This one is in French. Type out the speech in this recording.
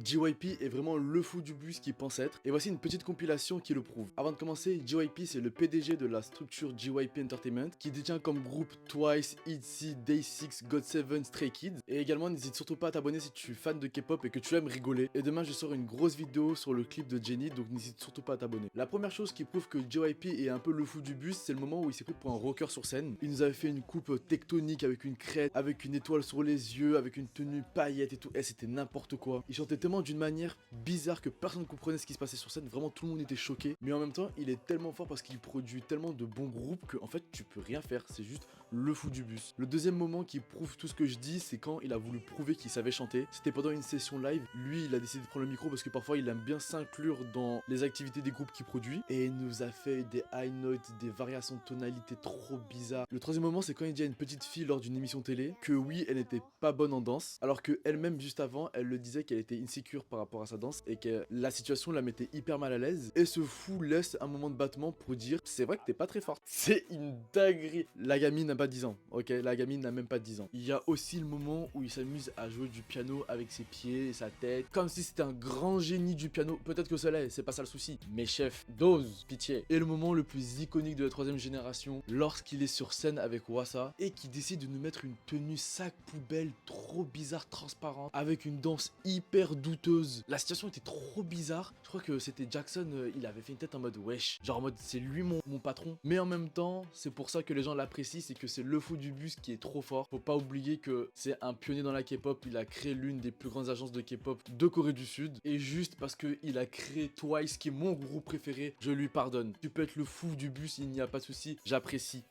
JYP est vraiment le fou du bus qu'il pense être, et voici une petite compilation qui le prouve. Avant de commencer, JYP c'est le PDG de la structure JYP Entertainment, qui détient comme groupe Twice, ITZY, Day6, GOT7, Stray Kids, et également n'hésite surtout pas à t'abonner si tu es fan de K-pop et que tu aimes rigoler, et demain je sors une grosse vidéo sur le clip de Jennie, donc n'hésite surtout pas à t'abonner. La première chose qui prouve que JYP est un peu le fou du bus, c'est le moment où il s'est pris pour un rocker sur scène. Il nous avait fait une coupe tectonique avec une crête, avec une étoile sur les yeux, avec une tenue paillette et tout, et c'était n'importe quoi. Il chantait tellement d'une manière bizarre que personne ne comprenait ce qui se passait sur scène, vraiment tout le monde était choqué, mais en même temps il est tellement fort parce qu'il produit tellement de bons groupes que en fait tu peux rien faire, c'est juste le fou du bus. Le deuxième moment qui prouve tout ce que je dis, c'est quand il a voulu prouver qu'il savait chanter. C'était pendant une session live, lui il a décidé de prendre le micro parce que parfois il aime bien s'inclure dans les activités des groupes qu'il produit, et il nous a fait des high notes, des variations de tonalité trop bizarres. Le troisième moment, c'est quand il dit à une petite fille lors d'une émission télé que oui, elle n'était pas bonne en danse, alors que elle-même juste avant, elle le disait qu'elle était insécure par rapport à sa danse et que la situation la mettait hyper mal à l'aise. Et ce fou laisse un moment de battement pour dire c'est vrai que t'es pas très forte. C'est une dinguerie. La gamine n'a pas 10 ans, ok? La gamine n'a même pas 10 ans. Il y a aussi le moment où il s'amuse à jouer du piano avec ses pieds et sa tête, comme si c'était un grand génie du piano. Peut-être que cela est, c'est pas ça le souci. Mais chef, dose, pitié. Et le moment le plus iconique de la troisième génération, lorsqu'il est sur scène avec Wassa et qui décide de nous mettre une tenue sac poubelle trop bizarre, transparente, avec une danse hyper douteuse. La situation était trop bizarre. Je crois que c'était Jackson, il avait fait une tête en mode wesh, genre en mode c'est lui mon patron. Mais en même temps, c'est pour ça que les gens l'apprécient, c'est que c'est le fou du bus qui est trop fort. Faut pas oublier que c'est un pionnier dans la K-pop, il a créé l'une des plus grandes agences de K-pop de Corée du Sud. Et juste parce qu'il a créé Twice, qui est mon groupe préféré, je lui pardonne. Tu peux être le fou du bus, il n'y a pas de souci, j'apprécie.